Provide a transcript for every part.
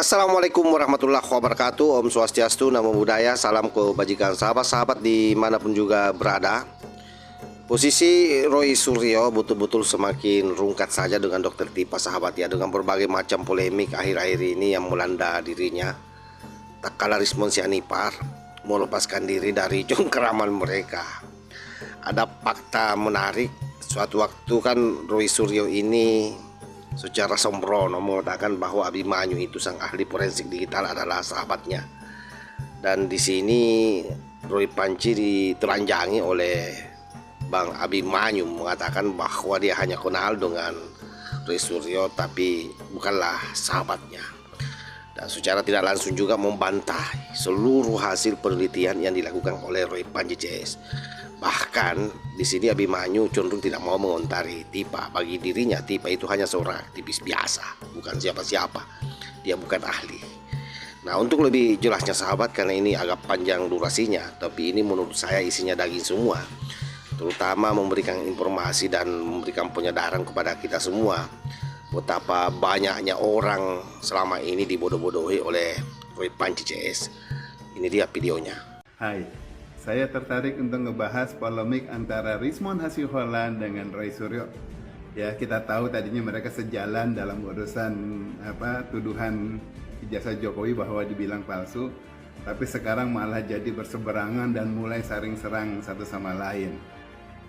Assalamualaikum warahmatullahi wabarakatuh. Om Swastiastu, Namo Buddhaya, salam kebajikan sahabat-sahabat dimanapun juga berada. Posisi Roy Suryo betul-betul semakin rungkat saja dengan Dokter Tipa, sahabat ya, dengan berbagai macam polemik akhir-akhir ini yang melanda dirinya. Tak kalah Rismon Sianipar mau lepaskan diri dari cengkeraman mereka. Ada fakta menarik. Suatu waktu kan Roy Suryo ini secara sembrono mengatakan bahwa Abimanyu itu sang ahli forensik digital adalah sahabatnya. Dan di sini Roy Panci ditelanjangi oleh Bang Abimanyu mengatakan bahwa dia hanya kenal dengan Roy Suryo tapi bukanlah sahabatnya. Dan secara tidak langsung juga membantah seluruh hasil penelitian yang dilakukan oleh Roy Panci CS. Bahkan di sini Abimanyu cenderung tidak mau mengontari Tipa. Bagi dirinya Tipa itu hanya seorang aktivis biasa, bukan siapa-siapa. Dia bukan ahli. Nah, untuk lebih jelasnya sahabat, karena ini agak panjang durasinya, tapi ini menurut saya isinya daging semua, terutama memberikan informasi dan memberikan penyadaran kepada kita semua betapa banyaknya orang selama ini dibodoh-bodohi oleh Roy Panci CS. Ini dia videonya. Hai, saya tertarik untuk ngebahas polemik antara Rismon Hasiholan dengan Roy Suryo. Ya, kita tahu tadinya mereka sejalan dalam urusan tuduhan ijazah Jokowi bahwa dibilang palsu, tapi sekarang malah jadi berseberangan dan mulai saling serang satu sama lain.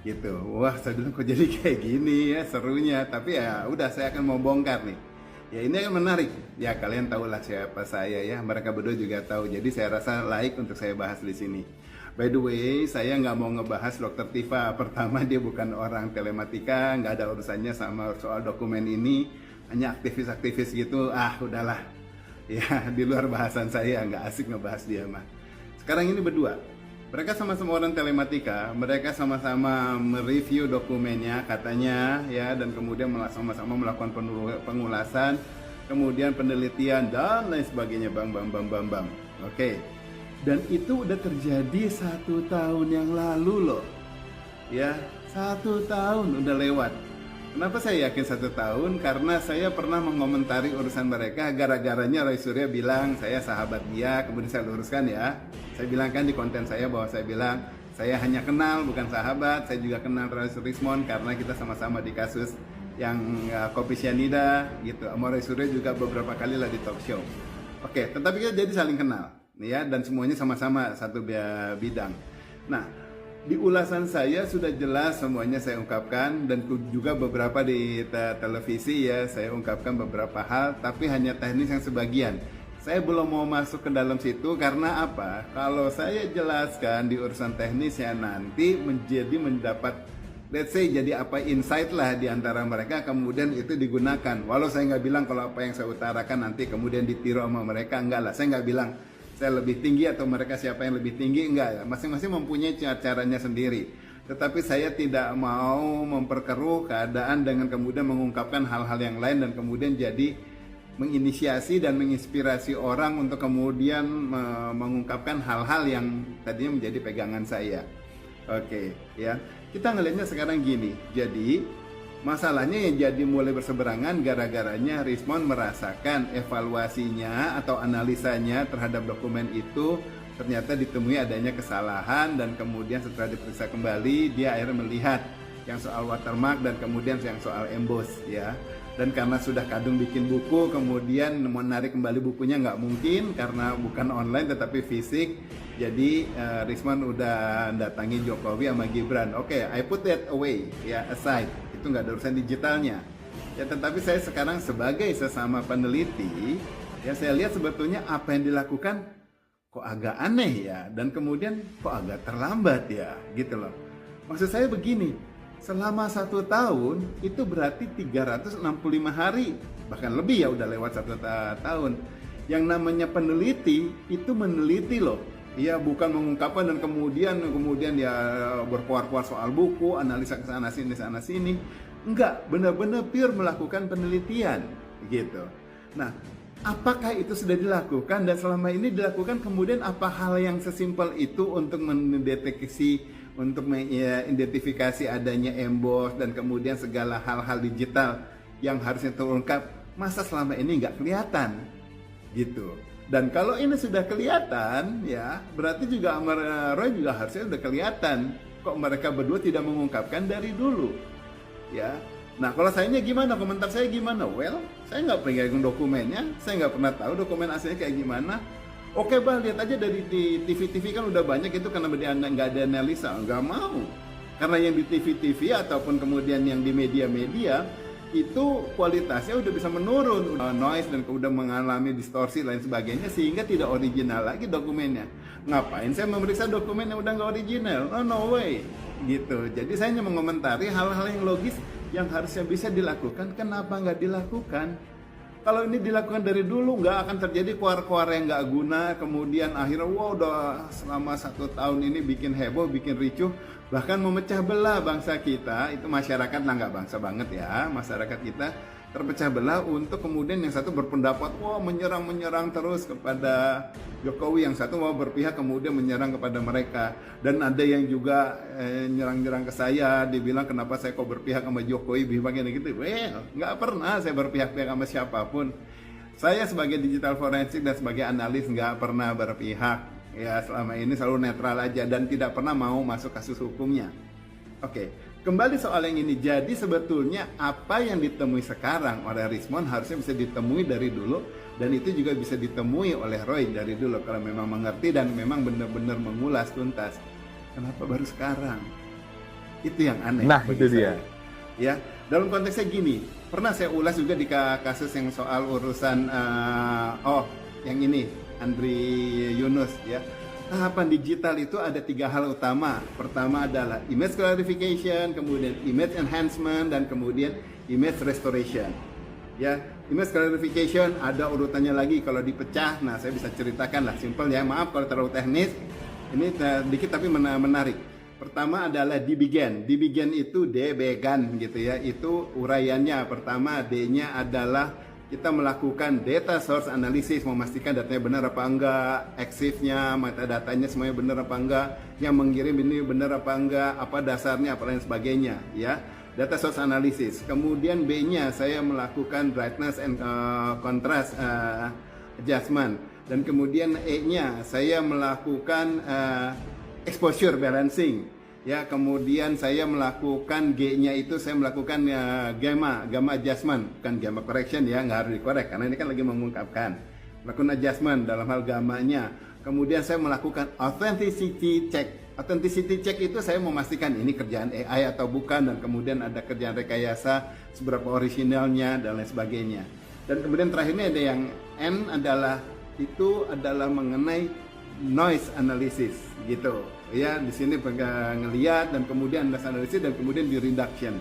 Gitu. Wah, saya bilang kok jadi kayak gini ya, serunya. Tapi ya udah, saya akan mau bongkar nih. Ya, ini yang menarik. Ya, kalian tahulah siapa saya ya. Mereka berdua juga tahu. Jadi saya rasa layak untuk saya bahas di sini. By the way, saya nggak mau ngebahas Dokter Tipa. Pertama, dia bukan orang telematika, nggak ada urusannya sama soal dokumen ini. Hanya aktivis-aktivis gitu. Ah, udahlah. Ya, di luar bahasan saya, nggak asik ngebahas dia mah. Sekarang ini berdua. Mereka sama-sama orang telematika, mereka sama-sama mereview dokumennya katanya ya, dan kemudian sama-sama melakukan pengulasan, kemudian penelitian dan lain sebagainya, bang. Oke. Dan itu udah terjadi 1 tahun yang lalu loh. Ya, 1 tahun udah lewat. Kenapa saya yakin 1 tahun? Karena saya pernah mengomentari urusan mereka. Gara-garanya Roy Suryo bilang saya sahabat dia. Kemudian saya luruskan ya. Saya bilang kan di konten saya bahwa saya bilang saya hanya kenal bukan sahabat. Saya juga kenal Rismon karena kita sama-sama di kasus yang kopi cyanida gitu. Sama Roy Suryo juga beberapa kali lah di talk show. Oke, tetapi kita jadi saling kenal ya, dan semuanya sama-sama satu bidang. Nah, di ulasan saya sudah jelas semuanya saya ungkapkan, dan juga beberapa di televisi ya saya ungkapkan beberapa hal, tapi hanya teknis yang sebagian. Saya belum mau masuk ke dalam situ karena apa? Kalau saya jelaskan di urusan teknisnya nanti mendapat let's say jadi apa insight lah di antara mereka, kemudian itu digunakan. Walau saya nggak bilang kalau apa yang saya utarakan nanti kemudian ditiru sama mereka, enggak lah. Saya nggak bilang saya lebih tinggi atau mereka siapa yang lebih tinggi, enggak ya. Masing-masing mempunyai caranya sendiri. Tetapi saya tidak mau memperkeruh keadaan dengan kemudian mengungkapkan hal-hal yang lain dan kemudian jadi menginisiasi dan menginspirasi orang untuk kemudian mengungkapkan hal-hal yang tadinya menjadi pegangan saya. Oke, ya. Kita ngelihatnya sekarang gini. Jadi masalahnya yang jadi mulai berseberangan gara-garanya Rismon merasakan evaluasinya atau analisanya terhadap dokumen itu ternyata ditemui adanya kesalahan, dan kemudian setelah diperiksa kembali dia akhirnya melihat yang soal watermark dan kemudian yang soal emboss ya. Dan karena sudah kadung bikin buku, kemudian menarik kembali bukunya nggak mungkin karena bukan online tetapi fisik. Jadi Rismon udah datangi Jokowi sama Gibran. Oke, I put that away ya, aside. Itu nggak ada urusan digitalnya. Ya, tetapi saya sekarang sebagai sesama peneliti, ya saya lihat sebetulnya apa yang dilakukan kok agak aneh ya, dan kemudian kok agak terlambat ya, gitu loh. Maksud saya begini. Selama 1 tahun itu berarti 365 hari, bahkan lebih ya, udah lewat 1 tahun. Yang namanya peneliti itu meneliti loh, ya, bukan mengungkapkan dan kemudian ya berkuar-kuar soal buku, analisa ke sana sini. Enggak, benar-benar pure melakukan penelitian gitu. Nah, apakah itu sudah dilakukan dan selama ini dilakukan, kemudian apa hal yang sesimpel itu untuk mendeteksi, untuk mengidentifikasi adanya emboss dan kemudian segala hal-hal digital yang harusnya terungkap, masa selama ini nggak kelihatan gitu. Dan kalau ini sudah kelihatan, ya berarti juga Roy juga harusnya sudah kelihatan. Kok mereka berdua tidak mengungkapkan dari dulu, ya. Nah kalau sayanya gimana, komentar saya gimana? Well, saya nggak pegang dokumennya, saya nggak pernah tahu dokumen aslinya kayak gimana. Oke bah, lihat aja dari di TV-TV kan udah banyak itu, karena nggak ada analisa, nggak mau. Karena yang di TV-TV ataupun kemudian yang di media-media itu kualitasnya udah bisa menurun, noise dan udah mengalami distorsi lain sebagainya, sehingga tidak original lagi dokumennya. Ngapain saya memeriksa dokumen yang udah nggak original? Oh, no way, gitu. Jadi saya hanya mengomentari hal-hal yang logis yang harusnya bisa dilakukan, kenapa nggak dilakukan? Kalau ini dilakukan dari dulu, nggak akan terjadi kuar-kuar yang nggak guna, kemudian akhirnya wow udah selama 1 tahun ini bikin heboh, bikin ricuh, bahkan memecah belah bangsa kita. Itu masyarakat lah, nggak bangsa banget ya, masyarakat kita terpecah belah untuk kemudian yang satu berpendapat wah menyerang terus kepada Jokowi, yang satu mau berpihak kemudian menyerang kepada mereka. Dan ada yang juga nyerang-nyerang ke saya, dibilang kenapa saya kok berpihak sama Jokowi, begini gitu. Well, nggak pernah saya berpihak-pihak sama siapapun. Saya sebagai digital forensik dan sebagai analis nggak pernah berpihak. Ya selama ini selalu netral aja dan tidak pernah mau masuk kasus hukumnya. Oke, kembali soal yang ini. Jadi sebetulnya apa yang ditemui sekarang oleh Rismond harusnya bisa ditemui dari dulu, dan itu juga bisa ditemui oleh Roy dari dulu kalau memang mengerti dan memang benar-benar mengulas tuntas. Kenapa baru sekarang? Itu yang aneh. Nah, itu dia. Ya, dalam konteksnya gini, pernah saya ulas juga di kasus yang soal urusan yang ini Andri Yunus ya. Tahapan digital itu ada 3 hal utama. Pertama adalah image clarification, kemudian image enhancement, dan kemudian image restoration. Ya, image clarification ada urutannya lagi kalau dipecah. Nah, saya bisa ceritakan lah, simple ya. Maaf kalau terlalu teknis. Ini dikit tapi menarik. Pertama adalah dbGaN. dbGaN itu dbGaN gitu ya. Itu uraiannya. Pertama, D-nya adalah kita melakukan data source analysis, memastikan datanya benar apa enggak, exif-nya, metadatanya semuanya benar apa enggak, yang mengirim ini benar apa enggak, apa dasarnya, apa lain sebagainya, ya. Data source analysis. Kemudian B-nya saya melakukan brightness and contrast adjustment. Dan kemudian E-nya saya melakukan exposure balancing. Ya, kemudian saya melakukan G-nya itu saya melakukan gamma adjustment, bukan gamma correction ya, nggak harus dikorek karena ini kan lagi mengungkapkan. Melakukan adjustment dalam hal gammanya. Kemudian saya melakukan authenticity check. Authenticity check itu saya memastikan ini kerjaan AI atau bukan, dan kemudian ada kerjaan rekayasa, seberapa originalnya dan lain sebagainya. Dan kemudian terakhirnya ada yang N adalah mengenai noise analysis gitu. Ya, di sini ngelihat dan kemudian analisis dan kemudian di reduction.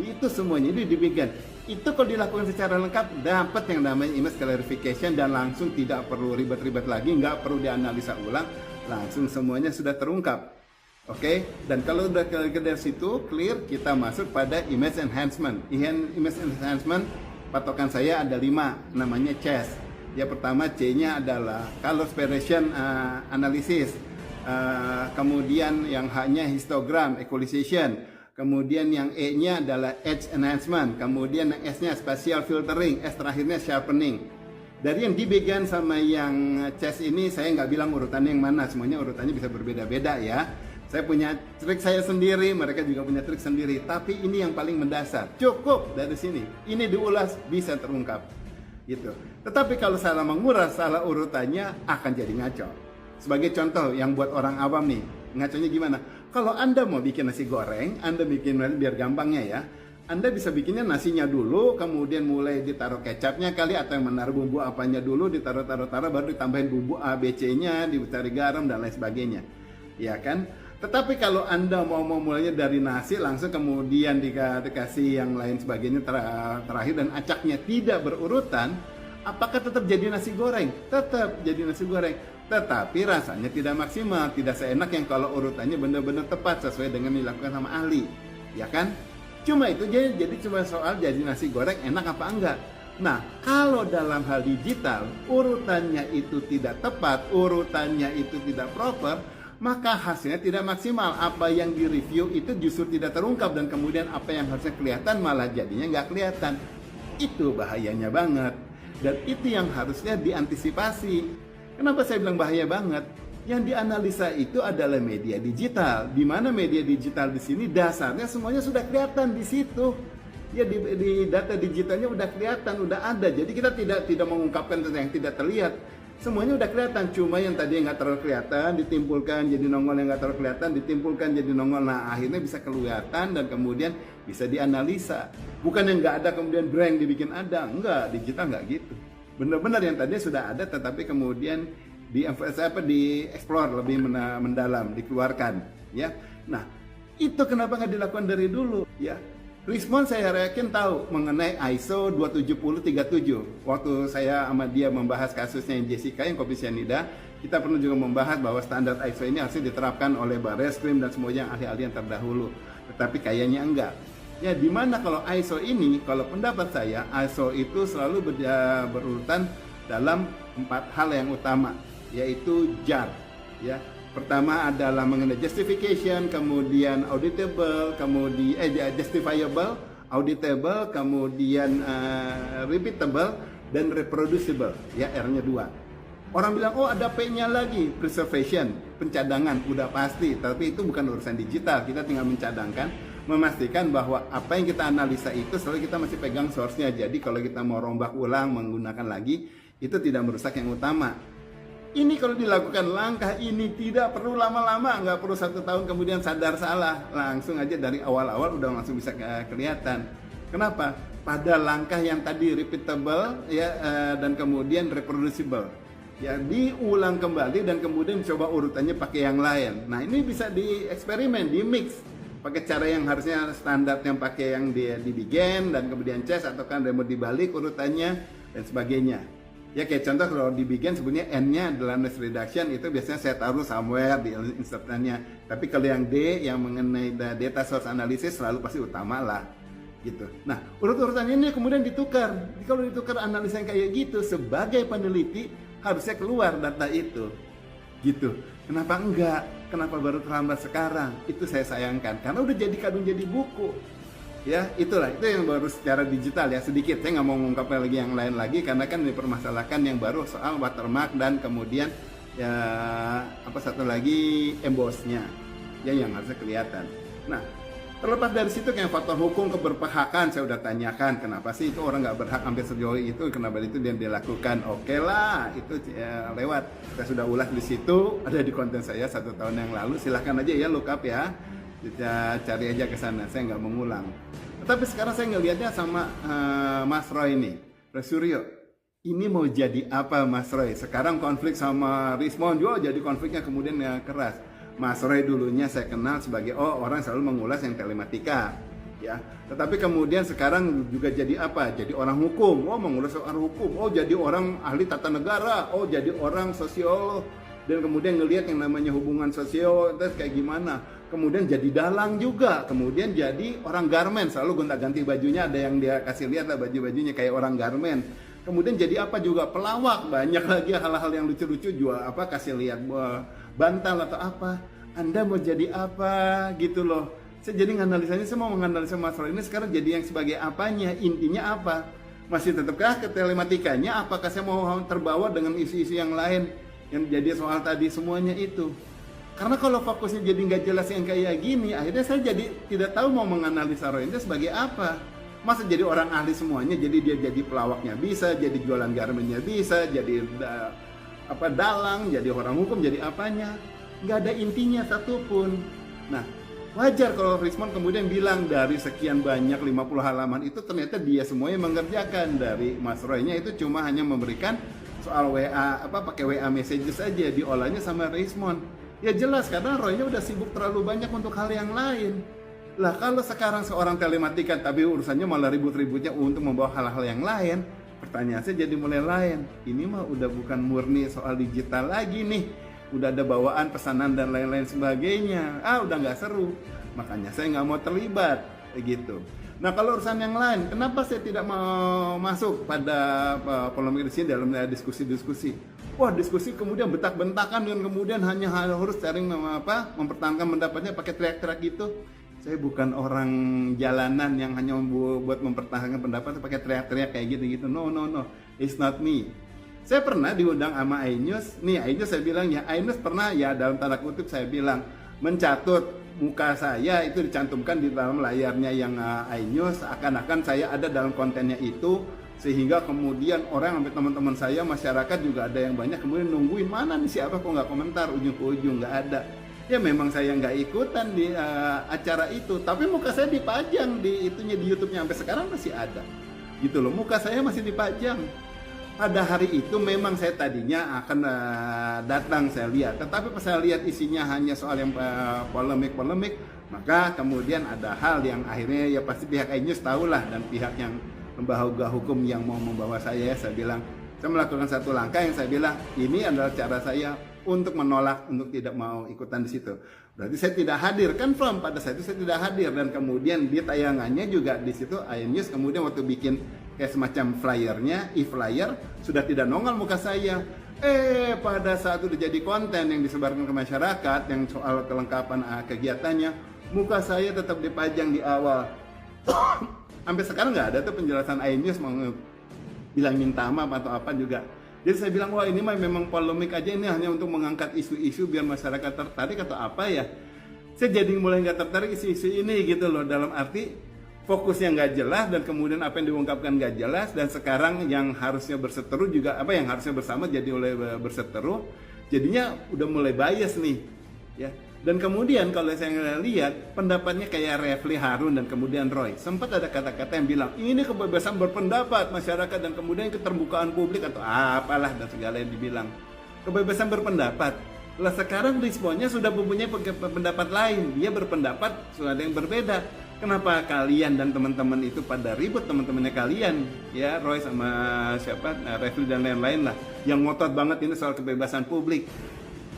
Itu semuanya itu diberikan. Itu kalau dilakukan secara lengkap dapat yang namanya image clarification dan langsung tidak perlu ribet-ribet lagi, nggak perlu dianalisa ulang, langsung semuanya sudah terungkap. Oke, dan kalau udah ke dari situ clear, kita masuk pada image enhancement. Image enhancement patokan saya ada 5, namanya CHAS. Ya, pertama C-nya adalah color separation analysis. Kemudian yang H-nya histogram equalization, kemudian yang E-nya adalah edge enhancement, kemudian yang S-nya spatial filtering, S terakhirnya sharpening. Dari yang dbGaN sama yang CHAS ini saya nggak bilang urutannya yang mana, semuanya urutannya bisa berbeda-beda ya. Saya punya trik saya sendiri, mereka juga punya trik sendiri, tapi ini yang paling mendasar. Cukup dari sini, ini diulas bisa terungkap gitu. Tetapi kalau salah menguras, salah urutannya akan jadi ngaco. Sebagai contoh yang buat orang awam nih, ngaconya gimana? Kalau Anda mau bikin nasi goreng, Anda bikin biar gampangnya ya, Anda bisa bikinnya nasinya dulu, kemudian mulai ditaruh kecapnya kali, atau yang menaruh bumbu apanya dulu, ditaruh, baru ditambahin bumbu A, B, C-nya, dicari garam dan lain sebagainya. Ya kan? Tetapi kalau Anda mau mulainya dari nasi, langsung kemudian dikasih yang lain sebagainya terakhir, dan acaknya tidak berurutan, apakah tetap jadi nasi goreng? Tetap jadi nasi goreng. Tetapi rasanya tidak maksimal, tidak seenak yang kalau urutannya benar-benar tepat sesuai dengan dilakukan sama ahli, ya kan? Cuma itu jadi cuma soal jadi nasi goreng enak apa enggak. Nah, kalau dalam hal digital urutannya itu tidak tepat, urutannya itu tidak proper, maka hasilnya tidak maksimal. Apa yang direview itu justru tidak terungkap, dan kemudian apa yang harusnya kelihatan malah jadinya nggak kelihatan. Itu bahayanya banget. Dan itu yang harusnya diantisipasi. Kenapa saya bilang bahaya banget? Yang dianalisa itu adalah media digital, di mana media digital di sini dasarnya semuanya sudah kelihatan di situ. Ya di data digitalnya udah kelihatan, udah ada. Jadi kita tidak mengungkapkan tentang yang tidak terlihat. Semuanya udah kelihatan, cuma yang tadi nggak terlalu kelihatan ditimpulkan jadi nongol, yang nggak terlalu kelihatan ditimpulkan jadi nongol. Nah akhirnya bisa kelihatan dan kemudian bisa dianalisa. Bukan yang nggak ada kemudian brand dibikin ada, enggak, digital nggak gitu. Benar-benar yang tadinya sudah ada tetapi kemudian dieksplor lebih mendalam, dikeluarkan, ya. Nah, itu kenapa nggak dilakukan dari dulu, ya? Rismon saya yakin tahu mengenai ISO 27037. Waktu saya sama dia membahas kasusnya yang Jessica yang kopi cyanida, kita perlu juga membahas bahwa standar ISO ini harusnya diterapkan oleh Barreskrim dan semua yang ahli-ahli yang terdahulu. Tetapi kayaknya enggak. Ya, di mana kalau ISO ini, kalau pendapat saya, ISO itu selalu berurutan dalam 4 hal yang utama, yaitu JAR, ya. Pertama adalah mengenai justification, kemudian auditable, kemudian justifiable, auditable, kemudian repeatable dan reproducible, ya, R-nya 2. Orang bilang, oh ada P-nya lagi, preservation, pencadangan, udah pasti, tapi itu bukan urusan digital, kita tinggal mencadangkan, memastikan bahwa apa yang kita analisa itu selalu kita masih pegang source-nya. Jadi kalau kita mau rombak ulang, menggunakan lagi, itu tidak merusak yang utama. Ini kalau dilakukan langkah ini tidak perlu lama-lama, nggak perlu 1 tahun kemudian sadar salah, langsung aja dari awal-awal udah langsung bisa kelihatan. Kenapa? Pada langkah yang tadi repeatable, ya, dan kemudian reproducible, ya, diulang kembali dan kemudian coba urutannya pakai yang lain. Nah ini bisa dieksperimen, di mix, pakai cara yang harusnya standar yang pakai yang di begin dan kemudian chest atau kan remote dibalik urutannya dan sebagainya. Ya kayak contoh kalau di Begin sebenarnya N-nya adalah noise reduction, itu biasanya saya taruh somewhere di insertannya. Tapi kalau yang D yang mengenai data source analysis selalu pasti utama lah gitu. Nah, urut-urutan ini kemudian ditukar. Kalau ditukar analisa yang kayak gitu sebagai peneliti harusnya keluar data itu. Gitu. Kenapa enggak? Kenapa baru terlambat sekarang? Itu saya sayangkan karena udah jadi kadung jadi buku. Ya, itulah, itu yang baru secara digital ya, sedikit. Saya nggak mau mengungkapkan lagi yang lain lagi, karena kan dipermasalahkan yang baru soal watermark dan kemudian ya apa satu lagi embossnya, ya yang harusnya kelihatan. Nah, terlepas dari situ kayak faktor hukum keberpihakan, saya udah tanyakan kenapa sih itu orang nggak berhak ambil sejauh itu, kenapa itu dia dilakukan. Oke lah, itu ya, lewat. Saya sudah ulas di situ, ada di konten saya 1 tahun yang lalu. Silahkan aja ya, look up ya. Kita cari aja ke sana, saya nggak mengulang. Tapi sekarang saya ngelihatnya sama Mas Roy ini, Roy Suryo. Ini mau jadi apa Mas Roy? Sekarang konflik sama Rismon juga jadi konfliknya kemudian keras. Mas Roy dulunya saya kenal sebagai orang selalu mengulas yang telematika, ya. Tetapi kemudian sekarang juga jadi apa? Jadi orang hukum. Mengulas soal hukum. Jadi orang ahli tata negara. Jadi orang sosiolog. Dan kemudian ngelihat yang namanya hubungan sosial itu kayak gimana. Kemudian jadi dalang juga, kemudian jadi orang garmen, selalu gonta-ganti bajunya, ada yang dia kasih lihat lah baju-bajunya kayak orang garmen. Kemudian jadi apa juga, pelawak, banyak lagi hal-hal yang lucu-lucu juga, apa kasih lihat bantal atau apa. Anda mau jadi apa gitu loh. Saya jadi nganalisanya, saya mau menganalisa Mas Roy ini sekarang jadi yang sebagai apanya, intinya apa? Masih tetapkah ke telematikanya, apakah saya mau terbawa dengan isu-isu yang lain yang jadi soal tadi semuanya itu? Karena kalau fokusnya jadi nggak jelas yang kayak gini, akhirnya saya jadi tidak tahu mau menganalisa Roy ini sebagai apa. Masa jadi orang ahli semuanya, jadi dia jadi pelawaknya bisa, jadi jualan garmennya bisa, jadi dalang, jadi orang hukum, jadi apanya. Nggak ada intinya satupun. Nah, wajar kalau Rismon kemudian bilang dari sekian banyak 50 halaman itu ternyata dia semuanya mengerjakan. Dari Mas Roy-nya itu cuma hanya memberikan soal WA, pakai WA messages aja, diolahnya sama Rismon. Ya jelas karena Roy-nya udah sibuk terlalu banyak untuk hal yang lain. Lah kalau sekarang seorang telematika tapi urusannya malah ribut-ributnya untuk membawa hal-hal yang lain, pertanyaan saya jadi mulai lain. Ini mah udah bukan murni soal digital lagi nih. Udah ada bawaan pesanan dan lain-lain sebagainya. Udah nggak seru. Makanya saya nggak mau terlibat begitu. Nah kalau urusan yang lain, kenapa saya tidak mau masuk pada polemik di sini dalam diskusi-diskusi? Wah diskusi kemudian bentak-bentakan dan kemudian hanya harus sharing mempertahankan pendapatnya pakai teriak-teriak gitu. Saya bukan orang jalanan yang hanya buat mempertahankan pendapat pakai teriak-teriak kayak gitu-gitu. No. it's not me. Saya pernah diundang sama iNews, nih iNews saya bilang ya, iNews pernah ya dalam tanda kutip saya bilang mencatut muka saya itu dicantumkan di dalam layarnya yang iNews, akan-akan saya ada dalam kontennya itu, sehingga kemudian orang sampai teman-teman saya, masyarakat juga ada yang banyak kemudian nungguin mana nih siapa kok nggak komentar, ujung ke ujung nggak ada. Ya memang saya nggak ikutan di acara itu, tapi muka saya dipajang di itunya, di YouTube-nya sampai sekarang masih ada gitu loh, muka saya masih dipajang. Pada hari itu memang saya tadinya akan datang, saya lihat, tetapi pas saya lihat isinya hanya soal yang polemik-polemik, maka kemudian ada hal yang akhirnya ya pasti pihak iNews tahulah, dan pihak yang lembaga hukum yang mau membawa saya bilang, saya melakukan satu langkah yang saya bilang ini adalah cara saya untuk menolak, untuk tidak mau ikutan di situ. Berarti saya tidak hadir, kan from pada saat itu saya tidak hadir, dan kemudian di tayangannya juga di situ iNews kemudian waktu bikin kayak semacam flyernya, e-flyer, sudah tidak nongol muka saya. Pada saat udah jadi konten yang disebarkan ke masyarakat yang soal kelengkapan kegiatannya, muka saya tetap dipajang di awal. Sampai sekarang nggak ada tuh penjelasan iNews mau bilang minta maaf atau apa juga. Jadi saya bilang, wah ini memang polemik aja, ini hanya untuk mengangkat isu-isu biar masyarakat tertarik atau apa ya. Saya jadi mulai nggak tertarik isu-isu ini gitu loh, dalam arti fokusnya nggak jelas, dan kemudian apa yang diungkapkan nggak jelas, dan sekarang yang harusnya berseteru juga, apa yang harusnya bersama jadi oleh berseteru, jadinya udah mulai bias nih ya. Dan kemudian kalau saya lihat pendapatnya kayak Refli Harun dan kemudian Roy, sempat ada kata-kata yang bilang ini kebebasan berpendapat masyarakat dan kemudian keterbukaan publik atau apalah dan segala yang dibilang kebebasan berpendapat. Lah sekarang responnya sudah mempunyai pendapat lain, dia berpendapat sudah ada yang berbeda. Kenapa kalian dan teman-teman itu pada ribut, teman-temannya kalian ya, Roy sama siapa, Refli dan lain-lain lah, yang ngotot banget ini soal kebebasan publik.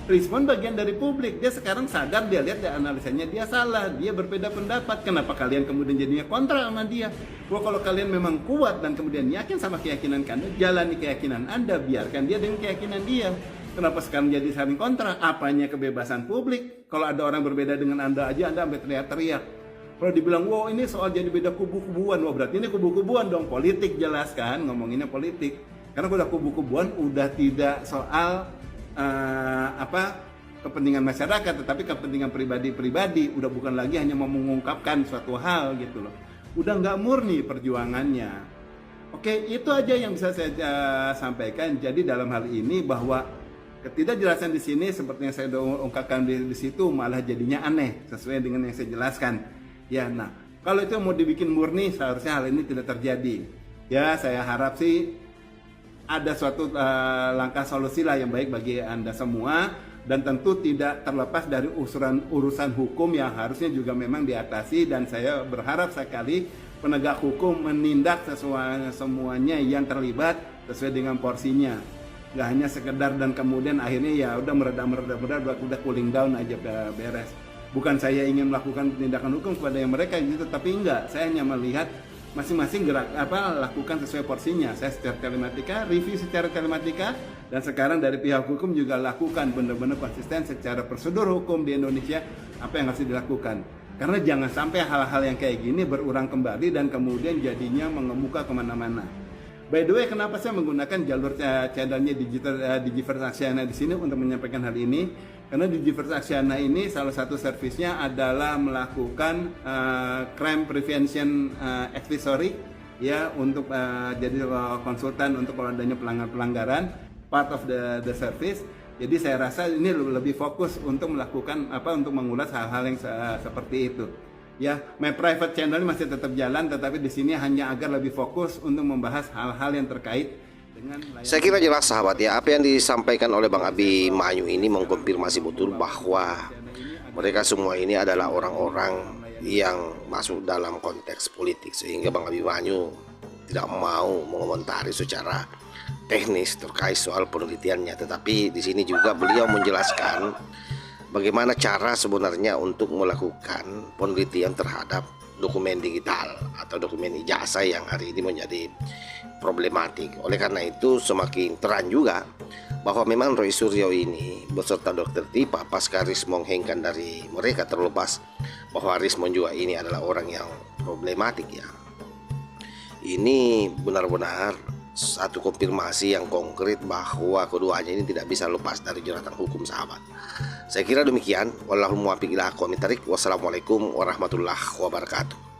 Respon bagian dari publik, dia sekarang sadar, dia lihat, dia analisanya dia salah, dia berbeda pendapat. Kenapa kalian kemudian jadinya kontra sama dia? Wah, kalau kalian memang kuat dan kemudian yakin sama keyakinan kalian, jalani keyakinan Anda, biarkan dia dengan keyakinan dia. Kenapa sekarang jadi saling kontra? Apanya kebebasan publik? Kalau ada orang berbeda dengan Anda aja, Anda sampai teriak-teriak. Kalau dibilang, wow ini soal jadi beda kubu-kubuan, wah berarti ini kubu-kubuan dong, politik jelas kan, ngomonginnya politik. Karena kalau udah kubu-kubuan, udah tidak soal kepentingan masyarakat, tetapi kepentingan pribadi-pribadi, udah bukan lagi hanya mau mengungkapkan suatu hal gitu loh, udah nggak murni perjuangannya. Oke, itu aja yang bisa saya sampaikan. Jadi dalam hal ini bahwa ketidakjelasan di sini seperti yang saya ungkapkan di situ malah jadinya aneh sesuai dengan yang saya jelaskan. Ya, nah kalau itu mau dibikin murni seharusnya hal ini tidak terjadi. Ya, saya harap sih ada suatu langkah solusi lah yang baik bagi Anda semua, dan tentu tidak terlepas dari urusan hukum yang harusnya juga memang diatasi, dan saya berharap sekali penegak hukum menindak semuanya yang terlibat sesuai dengan porsinya. Nggak hanya sekedar dan kemudian akhirnya ya udah mereda udah cooling down aja beres. Bukan saya ingin melakukan tindakan hukum kepada yang mereka gitu, tapi enggak, saya hanya melihat masing-masing lakukan sesuai porsinya. Saya secara telematika, review secara telematika, dan sekarang dari pihak hukum juga lakukan benar-benar konsisten secara prosedur hukum di Indonesia apa yang harus dilakukan. Karena jangan sampai hal-hal yang kayak gini berulang kembali dan kemudian jadinya mengemuka kemana-mana. By the way, kenapa saya menggunakan jalur channelnya Digiverse Aksiana di sini untuk menyampaikan hal ini? Karena Digiverse Aksiana ini salah satu servisnya adalah melakukan crime prevention advisory ya, untuk jadi konsultan untuk kalau adanya pelanggaran, part of the service. Jadi saya rasa ini lebih fokus untuk melakukan untuk mengulas hal-hal yang seperti itu. Ya, my private channel masih tetap jalan, tetapi di sini hanya agar lebih fokus untuk membahas hal-hal yang terkait dengan Saya kira jelas sahabat ya, apa yang disampaikan oleh Bang Abimanyu ini mengkonfirmasi betul bahwa mereka semua ini adalah orang-orang yang masuk dalam konteks politik, sehingga Bang Abimanyu tidak mau mengomentari secara teknis terkait soal penelitiannya. Tetapi di sini juga beliau menjelaskan bagaimana cara sebenarnya untuk melakukan penelitian terhadap dokumen digital atau dokumen ijazah yang hari ini menjadi problematik. Oleh karena itu semakin terang juga bahwa memang Roy Suryo ini beserta Dr. Tipa pasca Rismon hengkan dari mereka, terlepas bahwa Rismon juga ini adalah orang yang problematik ya. Ini benar-benar satu konfirmasi yang konkret bahwa keduanya ini tidak bisa lepas dari jeratan hukum, sahabat. Saya kira demikian. Wallahul muwaffiq ila aqwamit thoriq. Wassalamualaikum warahmatullahi wabarakatuh.